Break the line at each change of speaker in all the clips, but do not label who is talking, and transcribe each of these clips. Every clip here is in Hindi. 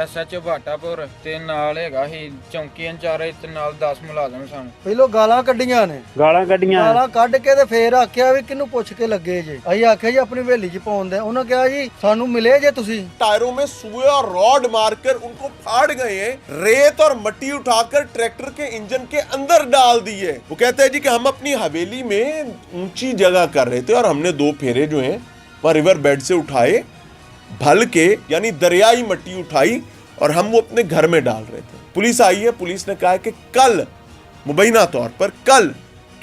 SHO भाटापुर ते नाल हैगा ही चौंकी इंचार्ज ते नाल 10 मुलाजम सन।
ਪਹਿਲੋਂ ਗਾਲਾਂ ਕੱਢੀਆਂ ਨੇ
ਗਾਲਾਂ ਕੱਢੀਆਂ
ਗਾਲਾਂ ਕੱਢ ਕੇ ਤੇ ਫੇਰ ਆਖਿਆ ਵੀ ਕਿਹਨੂੰ ਪੁੱਛ ਕੇ ਲੱਗੇ ਜੇ। ਅਸੀਂ ਆਖਿਆ ਜੀ ਆਪਣੀ ਹਵੇਲੀ 'ਚ ਪਾਉਣ ਦੇ। ਉਹਨਾਂ ਕਿਹਾ ਜੀ ਸਾਨੂੰ ਮਿਲੇ ਜੇ ਤੁਸੀਂ।
टायरों में सुए और रॉड मारकर उनको फाड़ गए हैं, रेत और मट्टी उठाकर ट्रैक्टर के इंजन के अंदर डाल दी है। वो कहते हैं जी कि हम अपनी हवेली में ऊंची जगह कर रहे थे और हमने 2 फेरे जो हैं वह रिवर बेड से उठाए, भल के यानी दरियाई मट्टी उठाई और हम वो अपने घर में डाल रहे थे। पुलिस आई है, पुलिस ने कहा है कि कल मुबैना तौर पर कल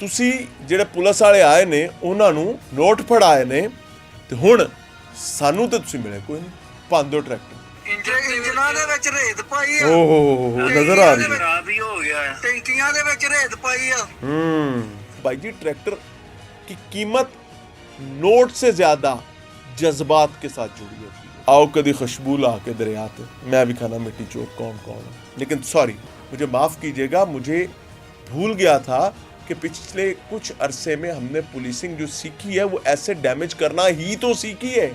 ਤੁਸੀਂ ਜਿਹੜੇ ਪੁਲਿਸ ਵਾਲੇ ਆਏ ਨੇ ਉਹਨਾਂ ਨੂੰ ਨੋਟ ਫੜਾਏ ਨੇ ਤੇ ਹੁਣ ਸਾਨੂੰ ਤੇ ਤੁਸੀਂ ਮਿਲੇ ਕੋਈ ਨਹੀਂ। ਪਾਂਦੋ ਟਰੈਕਟਰ
ਇੰਜਨਾਂ ਦੇ ਵਿੱਚ ਰੇਤ ਪਾਈ ਆ।
ਓਹ ਨਜ਼ਰ ਆ ਰਹੀ ਹੈ।
ਖਰਾਬ ਹੀ ਹੋ ਗਿਆ
ਟੈਂਕੀਆਂ ਦੇ ਵਿੱਚ ਰੇਤ ਪਾਈ ਆ।
भाई जी ट्रैक्टर की कीमत नोट से ज्यादा जज्बात के साथ जुड़ी होती है। आओ कभी खुशबू ला के दरिया पे मैं भी खाना मिट्टी चोर कौन कौन है। लेकिन सॉरी मुझे माफ कीजिएगा, मुझे भूल गया था कि पिछले कुछ अरसे में हमने पुलिसिंग जो सीखी है वो ऐसे डैमेज करना ही तो सीखी है।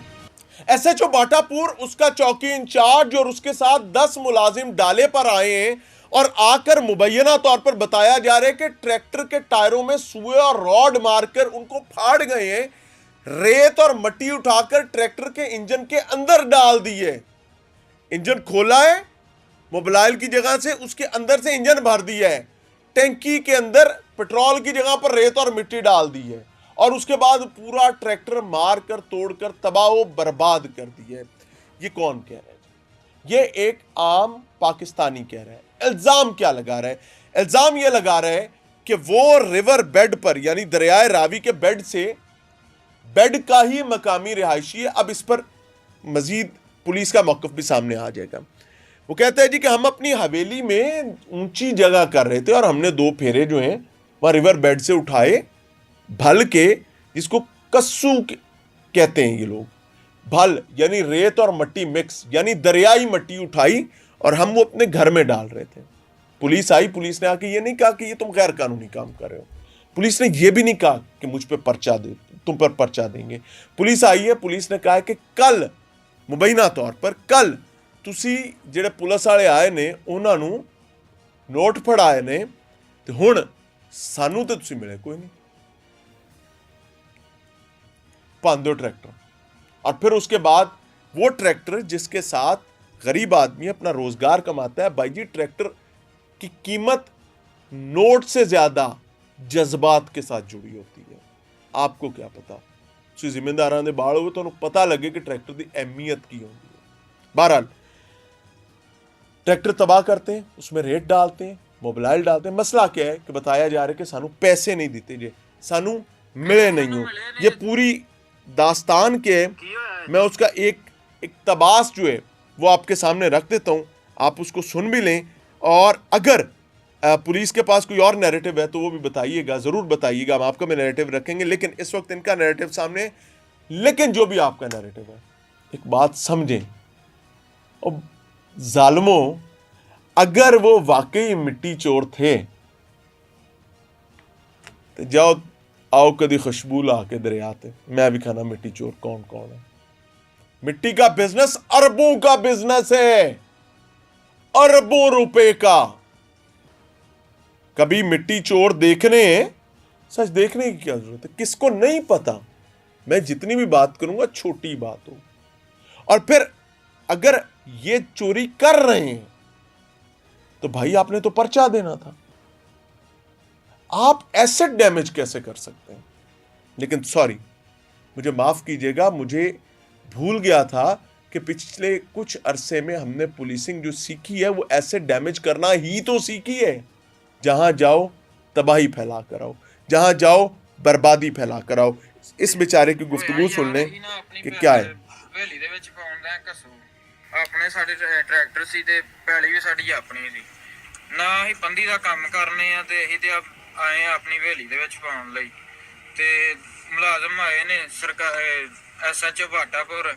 SHO भाटापुर, उसका चौकी इंचार्ज और उसके साथ 10 मुलाजिम डाले पर आए हैं और आकर मुबैना तौर पर बताया जा रहा है कि ट्रैक्टर के टायरों में सुए और रॉड मारकर उनको फाड़ गए हैं, रेत और मट्टी उठाकर ट्रैक्टर के इंजन के अंदर डाल दी है। इंजन खोला है, मोबाइल की जगह से उसके अंदर से इंजन भर दिया है, टैंकी के अंदर पेट्रोल की जगह पर रेत और मिट्टी डाल दी है और उसके बाद पूरा ट्रैक्टर मार कर तोड़ कर तबाह बर्बाद कर दी है। ये कौन कह रहा है? ये एक आम पाकिस्तानी कह रहा है। इल्जाम क्या लगा रहा है? इल्जाम ये लगा रहा है कि वो रिवर बेड पर यानी दरियाए रावी के बेड से बेड का ही मकामी रिहायशी है। अब इस पर मजीद पुलिस का मौक़िफ़ भी सामने आ जाएगा। वो कहता है जी कि हम अपनी हवेली में ऊंची जगह कर रहे थे और हमने 2 फेरे जो हैं वह रिवर बेड से उठाए, भल के, जिसको कस्सू कहते हैं ये लोग, भल यानी रेत और मट्टी मिक्स यानी दरियाई मट्टी उठाई और हम वो अपने घर में डाल रहे थे। पुलिस आई, पुलिस ने आके ये नहीं कहा कि ये तुम गैर कानूनी काम कर रहे हो। पुलिस ने ये भी नहीं कहा कि मुझ पे पर्चा दे, तुम पर पर्चा देंगे। पुलिस आई है, पुलिस ने कहा है कि कल मुबैना तौर पर कल ਤੁਸੀਂ ਜਿਹੜੇ ਪੁਲਿਸ ਵਾਲੇ ਆਏ ਨੇ ਉਹਨਾਂ ਨੂੰ ਨੋਟ ਫੜਾਏ ਨੇ ਤੇ ਹੁਣ ਸਾਨੂੰ ਤੇ ਤੁਸੀਂ ਮਿਲੇ ਕੋਈ नहीं। पांदो ट्रैक्टर और फिर उसके बाद वो ट्रैक्टर जिसके साथ गरीब आदमी अपना रोजगार कमाता है। भाई जी ट्रैक्टर की कीमत नोट से ज्यादा जज्बात के साथ जुड़ी होती है। आपको क्या पता, ਤੁਸੀਂ ਜ਼ਿੰਮੇਦਾਰਾਂ ਦੇ ਬਾਲ ਹੋਵੇ ਤੁਹਾਨੂੰ पता लगे कि ट्रैक्टर की अहमियत की होती है। बहरहाल ट्रैक्टर तबाह करते हैं, उसमें रेत डालते हैं, मोबाइल डालते हैं। मसला क्या है कि बताया जा रहा है कि सानू पैसे नहीं देते जे, सानू मिले नहीं हो। ये पूरी दास्तान के मैं उसका एक इक्तबास जो है वो आपके सामने रख देता हूँ, आप उसको सुन भी लें और अगर पुलिस के पास कोई और नैरेटिव है तो वो भी बताइएगा, ज़रूर बताइएगा। हम आपका भी नैरेटिव रखेंगे, लेकिन इस वक्त इनका नैरेटिव सामने। लेकिन जो भी आपका नैरेटिव है, एक बात समझें और जालिमों, अगर वो वाकई मिट्टी चोर थे तो जाओ आओ कभी खुशबू ला के दरिया पे मैं भी खाना मिट्टी चोर कौन कौन है। मिट्टी का बिजनेस अरबों का बिजनेस है, अरबों रुपए का। कभी मिट्टी चोर देखने, सच देखने की क्या जरूरत है? किसको नहीं पता? मैं जितनी भी बात करूंगा छोटी बात हो। और फिर अगर ये चोरी कर रहे हैं तो भाई आपने तो पर्चा देना था। आप एसेट डैमेज कैसे कर सकते हैं? लेकिन सॉरी मुझे माफ कीजिएगा, मुझे भूल गया था कि पिछले कुछ अरसे में हमने पुलिसिंग जो सीखी है वो एसेट डैमेज करना ही तो सीखी है। जहां जाओ तबाही फैला कर आओ, जहां जाओ बर्बादी फैला कर आओ। इस बेचारे की गुफ्तगू सुन लें कि क्या है।
ਹਵੇਲੀ ਦੇ ਵਿੱਚ ਪਾਉਣ ਦਾ ਕਸੂ ਆਪਣੇ ਸਾਡੇ ਟਰੈਕਟਰ ਸੀ ਤੇ ਪੈਲੀ ਵੀ ਸਾਡੀ ਆਪਣੀ ਸੀ ਨਾ, ਅਸੀਂ ਪੰਦੀ ਦਾ ਕੰਮ ਕਰਨੇ ਆ ਤੇ ਅਸੀਂ ਤੇ ਆਏ ਆ ਆਪਣੀ ਹਵੇਲੀ ਦੇ ਵਿੱਚ ਪਾਉਣ ਲਈ। ਤੇ ਮੁਲਾਜ਼ਮ ਆਏ ਨੇ ਸਰਕਾਰ SHO ਭਾਟਾਪੁਰ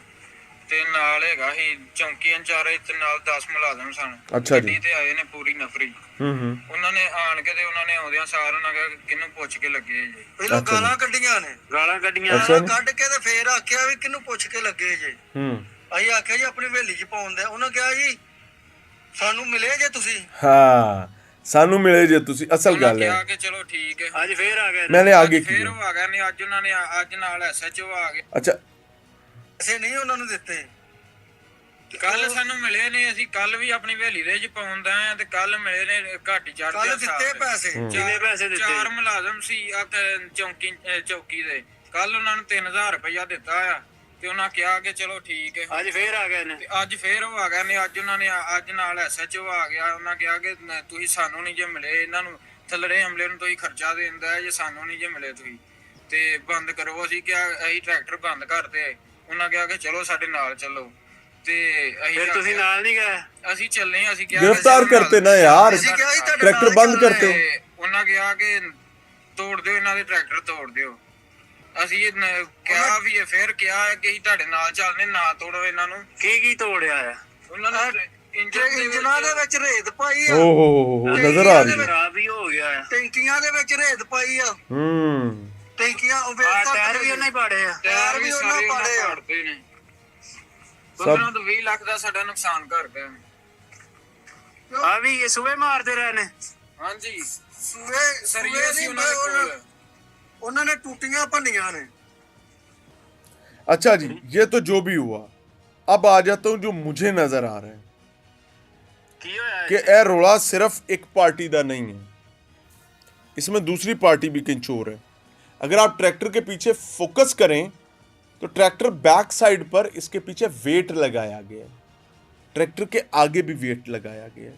ਤੇ ਨਾਲ ਹੈਗਾ ਹੀ ਚੌਂਕੀ ਇੰਚਾਰਜ ਤੇ ਨਾਲ 10 ਮੁਲਾਜ਼ਮ ਸਨ।
ਅੱਛਾ ਜੀ।
ਤੇ ਆਏ ਨੇ ਪੂਰੀ ਨਫਰੀ। ਉਹਨਾਂ ਨੇ ਆਣ ਕੇ ਤੇ ਉਹਨਾਂ ਨੇ ਆਉਂਦਿਆਂ ਸਾਰ ਉਹਨਾਂ ਕਿਹਾ ਕਿਹਨੂੰ ਪੁੱਛ ਕੇ ਲੱਗੇ ਜੇ।
ਪਹਿਲੋਂ ਗਾਲਾਂ ਕੱਢੀਆਂ ਨੇ
ਗਾਲਾਂ ਕੱਢੀਆਂ
ਕੱਢ ਕੇ ਤੇ ਫੇਰ ਆਖਿਆ ਵੀ ਕਿਹਨੂੰ ਪੁੱਛ ਕੇ ਲੱਗੇ ਜੇ। ਅਸੀਂ ਆਖਿਆ ਜੀ ਆਪਣੀ ਹਵੇਲੀ 'ਚ ਪਾਉਣ ਦੇ। ਉਹਨਾਂ ਕਿਹਾ ਜੀ ਸਾਨੂੰ ਮਿਲੇ ਜੇ ਤੁਸੀਂ
ਹਾਂ ਸਾਨੂੰ ਮਿਲੇ ਜੇ ਤੁਸੀਂ ਅਸਲ
ਉਹਨਾਂ
ਗੱਲ
ਕਿਹਾ
ਹੈ
ਕਿ ਚਲੋ ਠੀਕ ਹੈ।
ਅੱਜ ਫੇਰ ਆ ਗਏ ਨੇ।
मैंने आगे
ਫੇਰ
किया
ਉਹ ਆ ਗਏ ਨੇ, ਅੱਜ ਉਹਨਾਂ ਨੇ ਅੱਜ ਨਾਲ ਐਸਐਚਓ ਆ ਗਏ।
अच्छा
ਪੈਸੇ ਨਹੀਂ ਉਹਨਾਂ ਨੂੰ ਦਿੱਤੇ।
ਕੱਲ ਸਾਨੂੰ ਮਿਲੇ ਨੇ, ਅਸੀਂ ਕੱਲ ਵੀ ਆਪਣੀ ਹਵੇਲੀ ਦੇ ਚ ਪਾਉਂਦਾ ਆ ਤੇ ਕੱਲ ਮਿਲੇ ਨੇ ਘਾਟੀ ਚੜ੍ਹਦੇ
ਕੱਲ ਦਿੱਤੇ ਪੈਸੇ।
ਕਿੰਨੇ ਪੈਸੇ ਦਿੱਤੇ?
4 ਮੁਲਾਜ਼ਮ ਸੀ ਚੌਕੀ ਦੇ। ਕੱਲ ਉਹਨਾਂ ਨੂੰ 3000 ਰੁਪਇਆ ਦਿੱਤਾ ਆ ਤੇ ਉਹਨਾਂ ਕਿਹਾ ਕਿ ਚਲੋ ਠੀਕ ਹੈ।
ਅੱਜ ਫੇਰ ਆ ਗਏ ਨੇ।
ਤੇ ਅੱਜ ਫੇਰ ਉਹ ਆ ਗਏ ਨੇ, ਅੱਜ ਉਹਨਾਂ ਨੇ ਅੱਜ ਨਾਲ ਐਸਐਚਓ ਆ ਗਿਆ। ਉਹਨਾਂ ਕਿਹਾ ਕਿ ਤੁਸੀਂ ਸਾਨੂੰ ਨਹੀਂ ਜੇ ਮਿਲੇ, ਇਹਨਾਂ ਨੂੰ ਥੱਲੜੇ ਹਮਲੇ ਨੂੰ ਤੁਸੀਂ ਖਰਚਾ ਦੇਂਦਾ ਹੈ, ਜੇ ਸਾਨੂੰ ਨਹੀਂ ਜੇ ਮਿਲੇ ਤੁਸੀਂ ਤੇ ਬੰਦ ਕਰੋ। ਅਸੀਂ ਕਿਹਾ ਅਸੀਂ ਟਰੈਕਟਰ ਬੰਦ ਕਰਤੇ। ਉਹਨਾਂ ਕਿਹਾ ਕਿ ਚਲੋ ਸਾਡੇ ਨਾਲ ਚੱਲੋ ਤੇ ਅਸੀਂ
ਫਿਰ ਤੁਸੀਂ ਨਾਲ ਨਹੀਂ ਗਏ?
ਅਸੀਂ ਚੱਲੇ, ਅਸੀਂ ਕਿਹਾ
गिरफ्तार करते ना यार
ਅਸੀਂ ਕਿਹਾ ਸੀ ਤੁਹਾਡੇ
ट्रैक्टर
ਨਾਲ
बंद
ਚੱਲਣਾ
करते
ਤੇ ਉਹਨਾਂ ਕਿਹਾ ਕਿ ਤੋੜ ਦਿਓ ਇਹਨਾਂ ਦੇ ਟਰੈਕਟਰ, ਤੋੜ ਦਿਓ। ਅਸੀਂ ਕਿਹਾ ਵੀ ਇਹ ਫੇਰ ਕਿਹਾ ਹੈ ਕਿ ਅਸੀਂ ਤੁਹਾਡੇ ਨਾਲ ਚੱਲਨੇ, ਨਾ ਤੋੜੋ ਇਹਨਾਂ ਨੂੰ।
ਕੀ ਤੋੜਿਆ ਆ?
ਉਹਨਾਂ ਨੇ
ਇੰਜਨਾਂ ਦੇ ਵਿੱਚ ਰੇਤ ਪਾਈ ਆ,
ओहो नजर आ रही है
ਖਰਾਬ ਹੀ ਹੋ ਗਿਆ ਆ।
ਟੈਂਕੀਆਂ ਦੇ ਵਿੱਚ ਰੇਤ ਪਾਈ ਆ, ਟੈਂਕੀਆਂ ਉਹ
ਆ ਟਾਇਰ ਵੀ ਉਹਨਾਂ ਹੀ ਪਾੜੇ ਆ।
ਟਾਇਰ ਵੀ
ਉਹਨਾਂ
ਸਾਰੇ
ਪਾੜੇ ਆ।
ਪਾੜਦੇ ਨੇ। ਉਹਨਾਂ ਤੋਂ 20 ਲੱਖ ਦਾ ਸਾਡਾ ਨੁਕਸਾਨ ਕਰ ਗਿਆ।
ਆ ਵੀ ਇਹ ਸੂਏ ਮਾਰਦੇ ਰਹੇ ਨੇ।
ਹਾਂਜੀ
ਸੂਏ
ਸਰੀਏ ਸੀ ਉਹਨਾਂ ਦੇ ਕੋਲ।
ਉਹਨਾਂ ਨੇ ਟੂਟੀਆਂ ਭੰਨੀਆਂ ਨੇ।
अच्छा जी ये तो जो भी हुआ, अब आ जाता हूं जो मुझे नजर आ रहा है
ਕੀ ਹੋਇਆ?
कि यह रोला सिर्फ एक पार्टी का नहीं है, इसमें दूसरी पार्टी भी किंचोर है। अगर आप ट्रैक्टर के पीछे फोकस करें तो ट्रैक्टर बैक साइड पर इसके पीछे वेट लगाया गया है, ट्रैक्टर के आगे भी वेट लगाया गया है,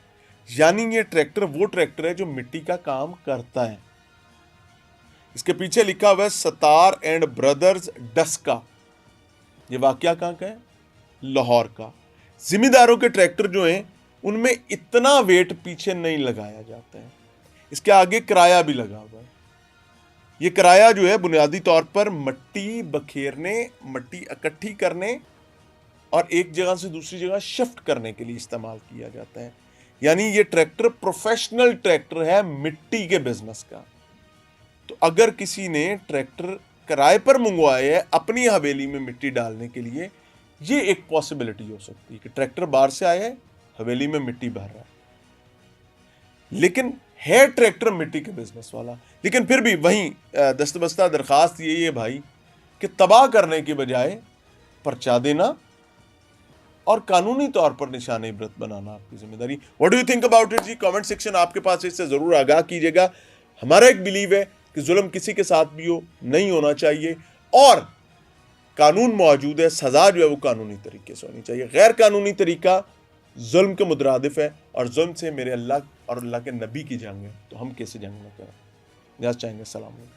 यानी ये ट्रैक्टर वो ट्रैक्टर है जो मिट्टी का काम करता है। इसके पीछे लिखा हुआ है सतार एंड ब्रदर्स डस्का। ये वाकया कहाँ का है? लाहौर का। जिम्मेदारों के ट्रैक्टर जो हैं उनमें इतना वेट पीछे नहीं लगाया जाता है, इसके आगे किराया भी लगा हुआ है। ये किराया जो है बुनियादी तौर पर मट्टी बखेरने, मट्टी इकट्ठी करने और एक जगह से दूसरी जगह शिफ्ट करने के लिए इस्तेमाल किया जाता है। यानी ये ट्रैक्टर प्रोफेशनल ट्रैक्टर है मिट्टी के बिजनेस का। तो अगर किसी ने ट्रैक्टर किराए पर मंगवाए है अपनी हवेली में मिट्टी डालने के लिए, ये एक पॉसिबिलिटी हो सकती है कि ट्रैक्टर बाहर से आया है, हवेली में मिट्टी भर रहा है, लेकिन है ट्रैक्टर मिट्टी के बिजनेस वाला। लेकिन फिर भी वहीं दस्तबस्ता दरखास्त यही है भाई कि तबाह करने के बजाय पर्चा देना और कानूनी तौर पर निशान इबरत बनाना आपकी जिम्मेदारी। What do you think about it जी? कमेंट सेक्शन आपके पास इससे जरूर आगाह कीजिएगा। हमारा एक बिलीव है कि जुल्म किसी के साथ भी हो नहीं होना चाहिए और कानून मौजूद है, सजा जो है वो कानूनी तरीके से होनी चाहिए। गैर कानूनी तरीका जुल्म के मुतरादिफ है और जुल्म से मेरे अल्लाह और अल्लाह के नबी की जंग है, तो हम कैसे जंग में करें? इजाज़त चाहेंगे। अस्सलाम वालेकुम।